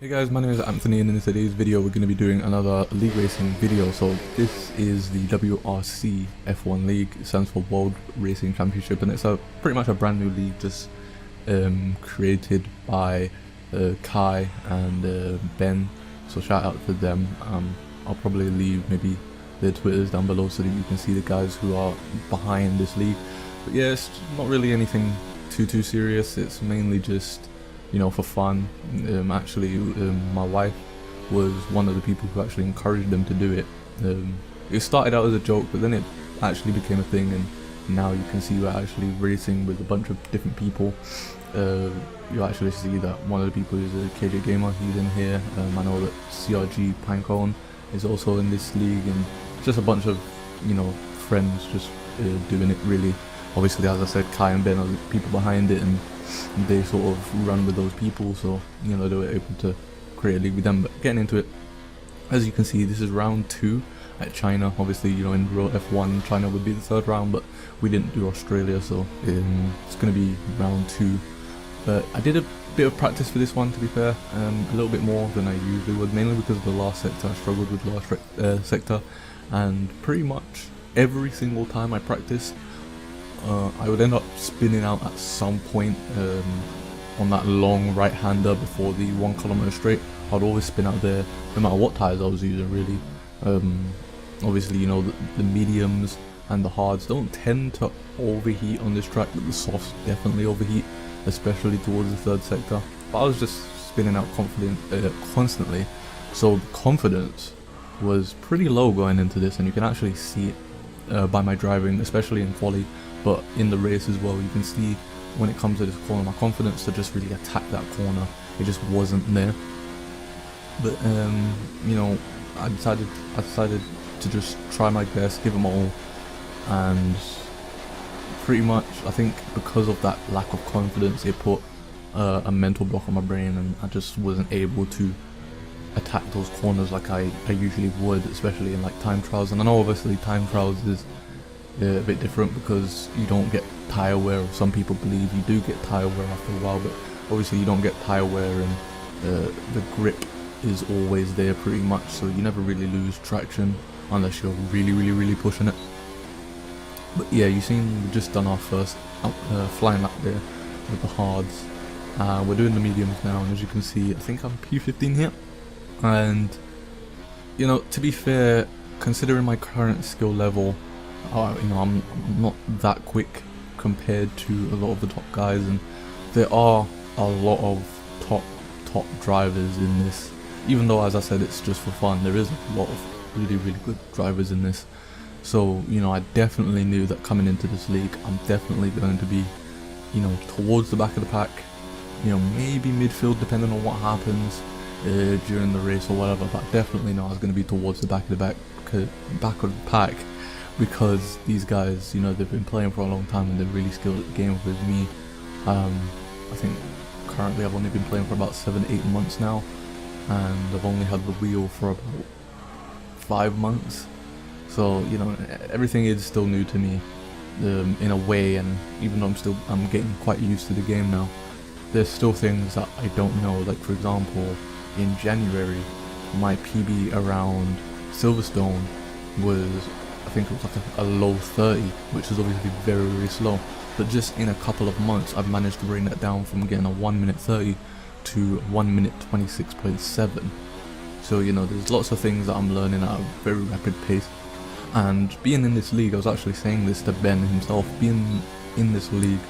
Hey guys, my name is Anthony and in today's video we're going to be doing another league racing video. So this is the WRC F1 League. It stands for World Racing Championship, and it's pretty much a brand new league just created by Kai and Ben, so shout out to them. I'll probably leave maybe their Twitters down below so that you can see the guys who are behind this league. But yeah, it's not really anything too serious. It's mainly just, you know, for fun. My wife was one of the people who actually encouraged them to do it. It started out as a joke, but then it actually became a thing, and now you can see we're actually racing with a bunch of different people. You actually see that one of the people is a KJ Gamer, he's in here. I know that CRG Pinecone is also in this league, and just a bunch of, you know, friends just doing it really. Obviously, as I said, Kai and Ben are the people behind it, and they sort of run with those people, so you know they were able to create a league with them. But getting into it, as you can see, this is round 2 at China. Obviously, you know, in real F1 China would be the 3rd round, but we didn't do Australia, so it's going to be round 2. But I did a bit of practice for this one, to be fair, a little bit more than I usually would, mainly because of the last sector. I struggled with the last sector, and pretty much every single time I practiced, I would end up spinning out at some point on that long right-hander before the 1 kilometer straight. I'd always spin out there, no matter what tyres I was using, really. Obviously, you know, the mediums and the hards don't tend to overheat on this track, but the softs definitely overheat, especially towards the 3rd sector. But I was just spinning out constantly, so the confidence was pretty low going into this, and you can actually see it by my driving, especially in quali. But in the race as well, you can see when it comes to this corner, my confidence to just really attack that corner, it just wasn't there. But you know, I decided to just try my best, give it my all, and pretty much I think because of that lack of confidence, it put a mental block on my brain, and I just wasn't able to attack those corners like I usually would, especially in like time trials. And I know obviously time trials is a bit different because you don't get tyre wear, or some people believe you do get tyre wear after a while, but obviously you don't get tyre wear, and the grip is always there pretty much, so you never really lose traction unless you're really pushing it. But yeah, you've seen we've just done our first flying lap there with the hards. We're doing the mediums now, and as you can see, I think I'm P15 here, and you know, to be fair, considering my current skill level, you know, I'm not that quick compared to a lot of the top guys, and there are a lot of top drivers in this. Even though, as I said, it's just for fun, there is a lot of really good drivers in this. So, you know, I definitely knew that coming into this league, I'm definitely going to be, you know, towards the back of the pack, you know, maybe midfield depending on what happens during the race or whatever, but I definitely know I was going to be towards the back of the pack, because these guys, you know, they've been playing for a long time and they're really skilled at the game with me. I think currently I've only been playing for about 7-8 months now, and I've only had the wheel for about 5 months, so you know, everything is still new to me in a way, and even though I'm getting quite used to the game now, there's still things that I don't know. Like for example, in January my PB around Silverstone was, I think it was like a low 30, which is obviously very slow, but just in a couple of months I've managed to bring that down from getting a 1 minute 30 to 1 minute 26.7. so you know, there's lots of things that I'm learning at a very rapid pace. And being in this league, I was actually saying this to Ben himself, being in this league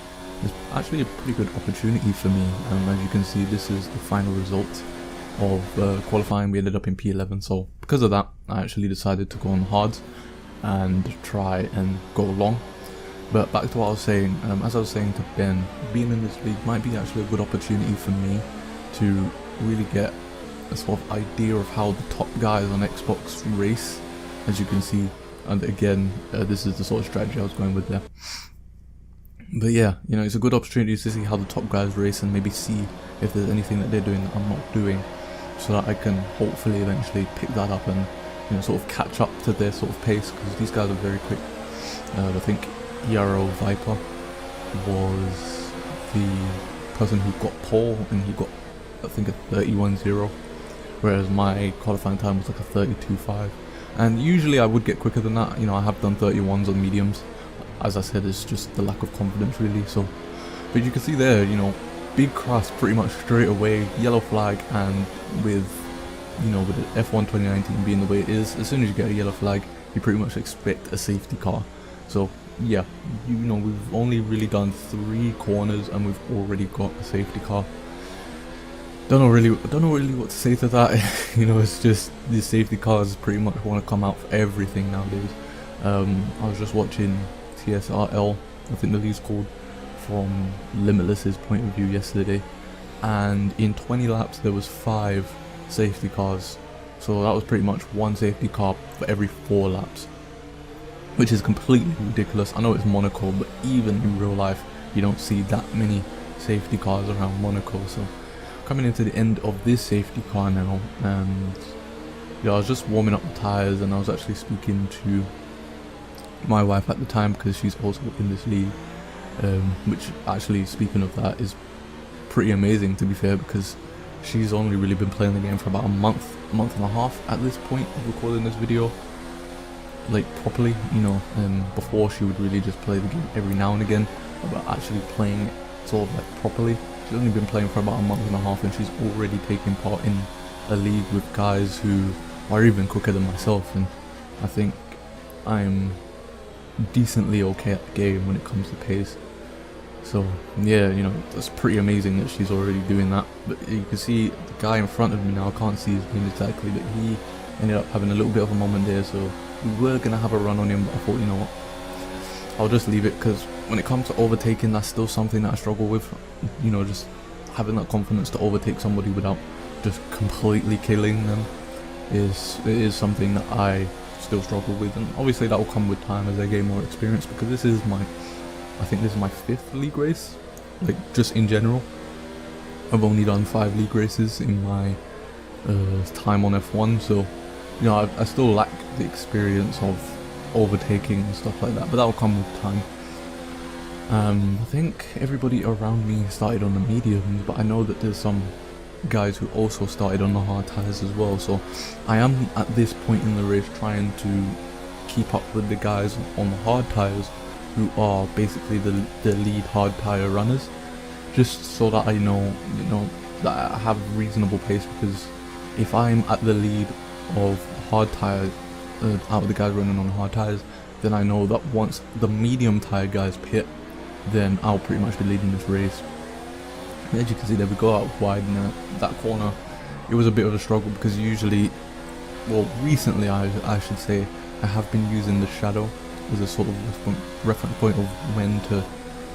is actually a pretty good opportunity for me. As you can see, this is the final result of qualifying. We ended up in P11, so because of that I actually decided to go on hards and try and go long. But back to what I was saying, as I was saying to Ben, being in this league might be actually a good opportunity for me to really get a sort of idea of how the top guys on Xbox race, as you can see. And again, this is the sort of strategy I was going with there. But yeah, you know, it's a good opportunity to see how the top guys race and maybe see if there's anything that they're doing that I'm not doing, so that I can hopefully eventually pick that up and, you know, sort of catch up to their sort of pace, because these guys are very quick. I think Yarrow Viper was the person who got pole, and he got I think a 31.0, whereas my qualifying time was like a 32.5. And usually I would get quicker than that. You know, I have done 31s on mediums. As I said, it's just the lack of confidence really. So, but you can see there, you know, big crash pretty much straight away, yellow flag, and with, you know, with the F1 2019 being the way it is, as soon as you get a yellow flag, you pretty much expect a safety car. So yeah, you know, we've only really done 3 corners and we've already got a safety car. Don't know really what to say to that. You know, it's just these safety cars pretty much want to come out for everything nowadays. I was just watching TSRL, I think the league's called, from Limitless's point of view yesterday, and in 20 laps there was 5 safety cars. So that was pretty much 1 safety car for every 4 laps, which is completely ridiculous. I know it's Monaco, but even in real life you don't see that many safety cars around Monaco. So coming into the end of this safety car now, and yeah, I was just warming up the tyres, and I was actually speaking to my wife at the time because she's also in this league, which actually, speaking of that, is pretty amazing to be fair, because she's only really been playing the game for about a month and a half at this point of recording this video, like properly, you know. Before she would really just play the game every now and again, but actually playing it sort of like properly, she's only been playing for about a month and a half, and she's already taking part in a league with guys who are even quicker than myself, and I think I'm decently okay at the game when it comes to pace. So yeah, you know, that's pretty amazing that she's already doing that. But you can see the guy in front of me now, I can't see his name exactly, but he ended up having a little bit of a moment there, so we were gonna have a run on him, but I thought, you know what, I'll just leave it, because when it comes to overtaking, that's still something that I struggle with. You know, just having that confidence to overtake somebody without just completely killing them is something that I still struggle with, and obviously that will come with time as I gain more experience, because this is my, I think this is my 5th league race, like just in general. I've only done 5 league races in my time on F1, so you know, I still lack the experience of overtaking and stuff like that, but that will come with time. I think everybody around me started on the mediums, but I know that there's some guys who also started on the hard tyres as well, so I am at this point in the race trying to keep up with the guys on the hard tyres, who are basically the lead hard tyre runners, just so that I know, you know, that I have reasonable pace, because if I'm at the lead of hard tyres, out of the guys running on hard tyres, then I know that once the medium tyre guys pit, then I'll pretty much be leading this race. And as you can see there, we go out wide in that corner. It was a bit of a struggle, because usually, well, recently I should say, I have been using the shadow as a sort of reference point of when to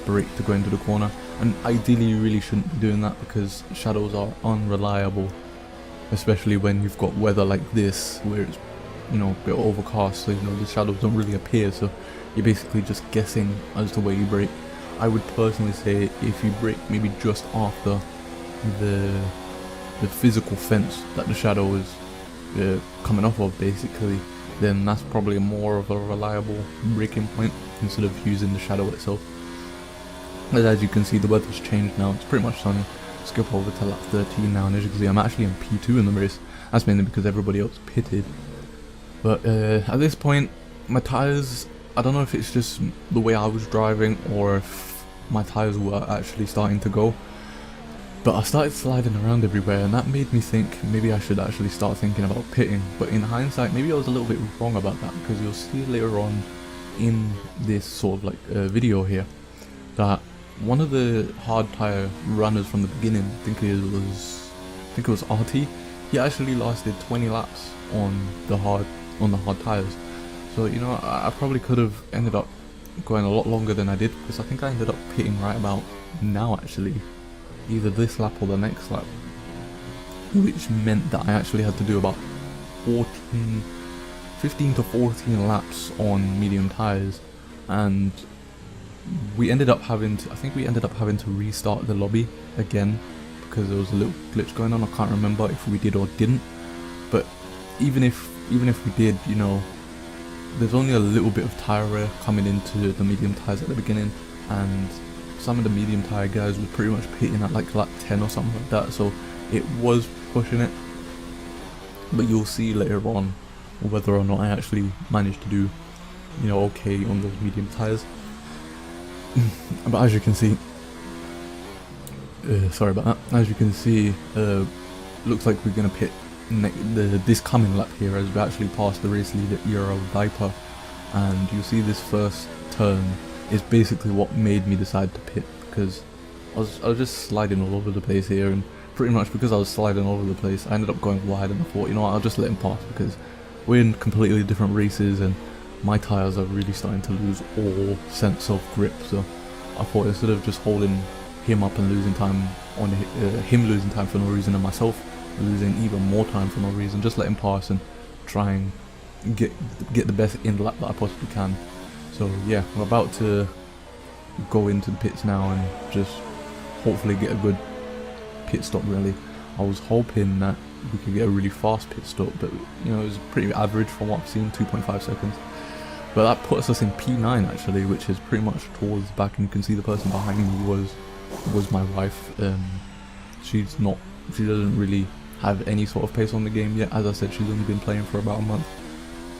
brake to go into the corner, and ideally you really shouldn't be doing that, because shadows are unreliable, especially when you've got weather like this where it's, you know, a bit overcast, so you know the shadows don't really appear, so you're basically just guessing as to where you brake. I would personally say if you brake maybe just after the physical fence that the shadow is coming off of, basically, then that's probably more of a reliable braking point instead of using the shadow itself. But as you can see, the weather's changed now, it's pretty much sunny. Skip over to lap 13 now, and as you can see, I'm actually in P2 in the race. That's mainly because everybody else pitted. But at this point, my tyres, I don't know if it's just the way I was driving or if my tyres were actually starting to go, but I started sliding around everywhere, and that made me think maybe I should actually start thinking about pitting. But in hindsight, maybe I was a little bit wrong about that, because you'll see later on in this sort of like video here that one of the hard tyre runners from the beginning, I think it was RT, he actually lasted 20 laps on the hard tyres. So you know, I probably could have ended up going a lot longer than I did, because I think I ended up pitting right about now actually, either this lap or the next lap, which meant that I actually had to do about 15 to 14 laps on medium tyres, and we ended up having to restart the lobby again, because there was a little glitch going on. I can't remember if we did or didn't, but even if we did, you know, there's only a little bit of tyre wear coming into the medium tyres at the beginning, and some of the medium tyre guys were pretty much pitting at like lap 10 or something like that, so it was pushing it, but you'll see later on whether or not I actually managed to do, you know, okay on those medium tires. But as you can see, sorry about that. As you can see, looks like we're gonna pit this coming lap here, as we actually passed the race leader Euro Diaper, and you see this first turn is basically what made me decide to pit, because I was just sliding all over the place here, and pretty much because I was sliding all over the place, I ended up going wide, and I thought, you know what, I'll just let him pass because we're in completely different races and my tyres are really starting to lose all sense of grip. So I thought, instead of just holding him up and losing time on him losing time for no reason and myself losing even more time for no reason, just let him pass and try and get the best in lap that I possibly can. So yeah, we're about to go into the pits now and just hopefully get a good pit stop. Really, I was hoping that we could get a really fast pit stop, but you know, it was pretty average from what I've seen, 2.5 seconds. But that puts us in P9 actually, which is pretty much towards the back, and you can see the person behind me was my wife. She doesn't really have any sort of pace on the game yet. As I said, she's only been playing for about a month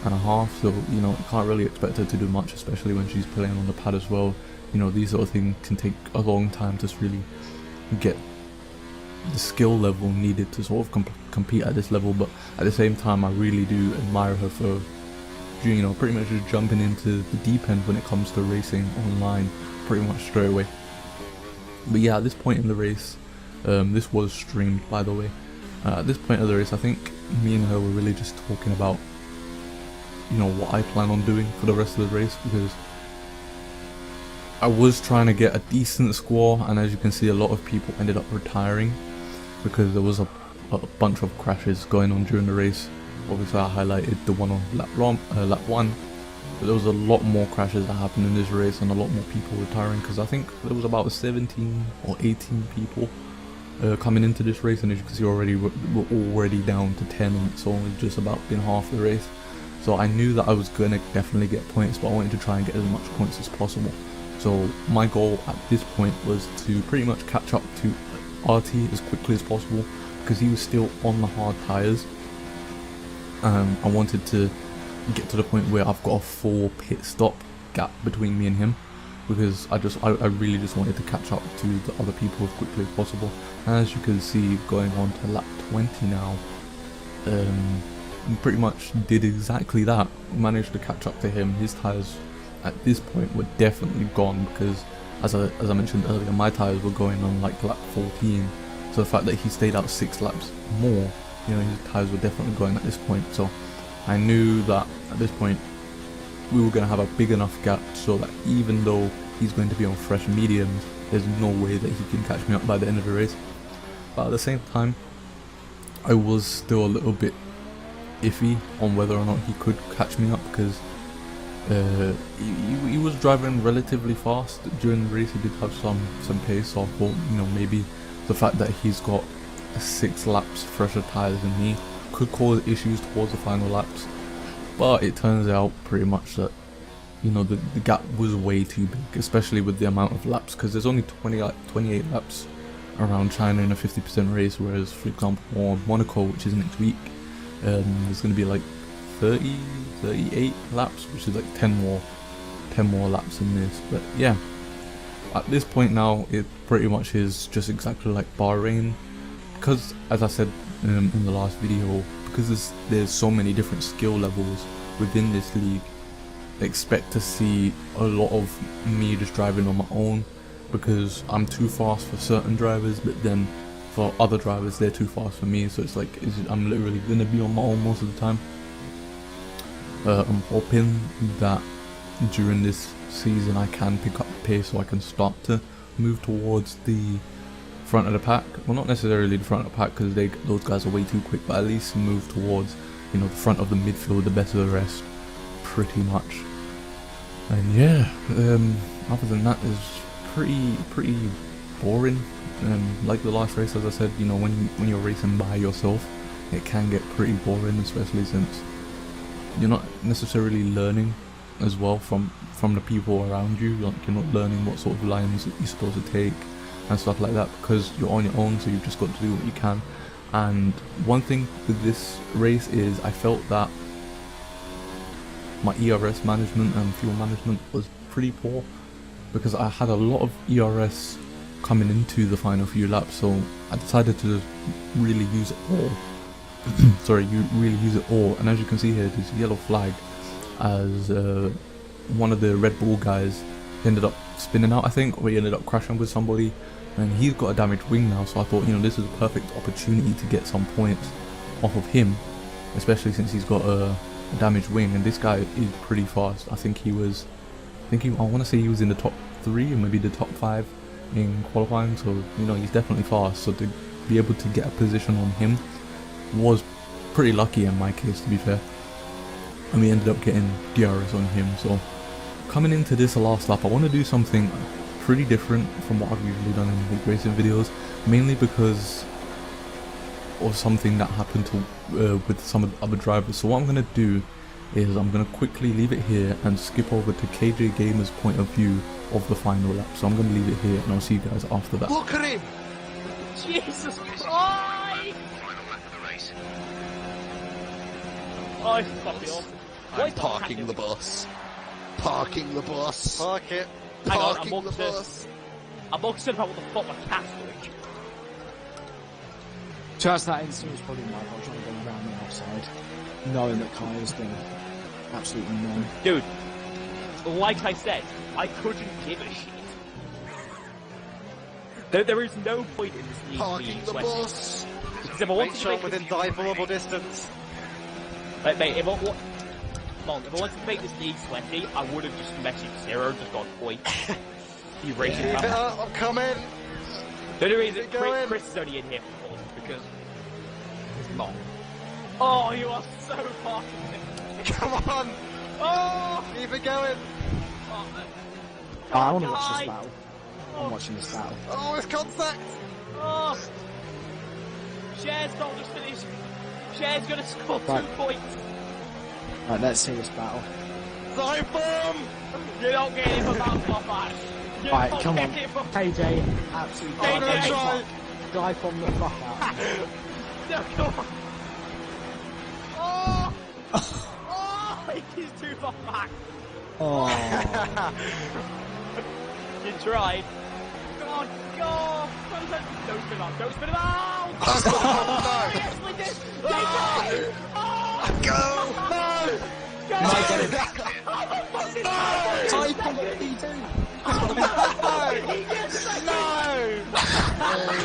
and a half, so you know, can't really expect her to do much, especially when she's playing on the pad as well. You know, these sort of things can take a long time to really get the skill level needed to sort of compete at this level. But at the same time, I really do admire her for, you know, pretty much just jumping into the deep end when it comes to racing online pretty much straight away. But yeah, at this point in the race, this was streamed by the way, at this point of the race I think me and her were really just talking about, you know, what I plan on doing for the rest of the race, because I was trying to get a decent score, and as you can see, a lot of people ended up retiring because there was a bunch of crashes going on during the race. Obviously I highlighted the one on lap 1, but there was a lot more crashes that happened in this race and a lot more people retiring, because I think there was about 17 or 18 people coming into this race, and as you can see already, we're already down to 10, and it's only just about been half the race. So I knew that I was going to definitely get points, but I wanted to try and get as much points as possible. So my goal at this point was to pretty much catch up to RT as quickly as possible, because he was still on the hard tyres. I wanted to get to the point where I've got a full pit stop gap between me and him, because I really just wanted to catch up to the other people as quickly as possible. And as you can see, going on to lap 20 now, pretty much did exactly that. Managed to catch up to him. His tyres at this point were definitely gone, because as I mentioned earlier, my tyres were going on like lap 14, so the fact that he stayed out 6 laps more, you know, his tyres were definitely going at this point. So I knew that at this point we were going to have a big enough gap so that even though he's going to be on fresh mediums, there's no way that he can catch me up by the end of the race. But at the same time, I was still a little bit iffy on whether or not he could catch me up, because he was driving relatively fast during the race. He did have some pace, so I thought, you know, maybe the fact that he's got 6 laps fresher tyres than me could cause issues towards the final laps. But it turns out pretty much that, you know, the gap was way too big, especially with the amount of laps, because there's only 28 laps around China in a 50% race, whereas for example on Monaco, which is next week, there's going to be like 38 laps, which is like 10 more laps in this. But yeah, at this point now it pretty much is just exactly like Bahrain, because as I said in the last video, because there's so many different skill levels within this league, expect to see a lot of me just driving on my own, because I'm too fast for certain drivers, but then for other drivers they're too fast for me. So it's like I'm literally gonna be on my own most of the time. I'm hoping that during this season I can pick up the pace so I can start to move towards the front of the pack. Well, not necessarily the front of the pack, because those guys are way too quick, but at least move towards, you know, the front of the midfield, the best of the rest, pretty much. And yeah, other than that, it's pretty boring. Like the last race, as I said, you know, when you're racing by yourself, it can get pretty boring, especially since you're not necessarily learning as well from the people around you. Like, you're not learning what sort of lines you're supposed to take, and stuff like that, because you're on your own, so you've just got to do what you can. And one thing with this race is I felt that my ERS management and fuel management was pretty poor, because I had a lot of ERS coming into the final few laps, so I decided to really use it all. Sorry, you really use it all. And as you can see here, there's a yellow flag as one of the Red Bull guys ended up spinning out, I think, or he ended up crashing with somebody, and he's got a damaged wing now. So I thought, you know, this is a perfect opportunity to get some points off of him, especially since he's got a damaged wing. And this guy is pretty fast. I think I want to say he was in the top 3 or maybe the top 5 in qualifying, so you know, he's definitely fast. So to be able to get a position on him was pretty lucky in my case, to be fair, and we ended up getting DRS on him. So coming into this last lap, I want to do something pretty different from what I've usually done in league racing videos, mainly because of something that happened to with some of the other drivers. So what I'm going to do is I'm going to quickly leave it here and skip over to KJ Gamer's point of view of the final lap. So I'm going to leave it here and I'll see you guys after that. Look at him! Jesus Christ! Oh, this is fucking awesome. I'm parking the bus. Parking the bus. Park it. Parking the bus. I'm more concerned about what the fuck my cat's doing. Just that instant was probably my fault, trying to go around the outside, knowing that Kai was doing absolutely none. Dude, like I said, I couldn't give a shit. There is no point in this league Parking being the sweaty. bus. Because if I Make wanted to sure make within this league diveable distance. mate, if I wanted to make this league sweaty, I would have just messaged Zero, just gone, oi. You racing Keep it up, I'm coming. The only reason Keep going. Chris is only in here for Paul because he's not. Oh, you are so fucking. Come on. Oh! Keep it going. Oh, I want to watch die. this battle. I'm watching this battle. Oh, it's contact. Oh! Share's not just finished. Share's gonna score 2 Right. points. Right, let's see this battle. Dive bomb. You're not getting him about top 5. Right, come on. KJ, absolutely I'm gonna try. dive bomb the fuck out. No, come on. Oh! Oh! He's too far back. Oh. You tried. Come on, go! Don't spin him out, don't spin him out! Oh, He actually did! He Ah! did! Oh! no. Go. No. Go! Might get it. Oh, Dive bomb the P2. No.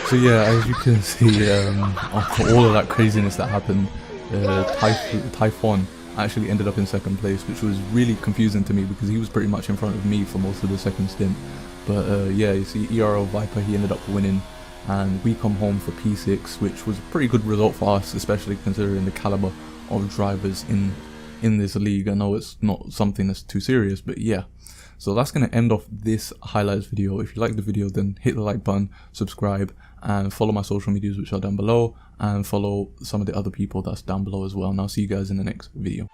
So yeah, as you can see, after all of that craziness that happened, Typhon actually ended up in second place, which was really confusing to me because he was pretty much in front of me for most of the second stint. But yeah, you see ERL Viper, he ended up winning, and we come home for P6, which was a pretty good result for us, especially considering the caliber of drivers in this league. I know it's not something that's too serious, but yeah. So that's going to end off this highlights video. If you like the video, then hit the like button, subscribe, and follow my social medias, which are down below, and follow some of the other people that's down below as well. And I'll see you guys in the next video.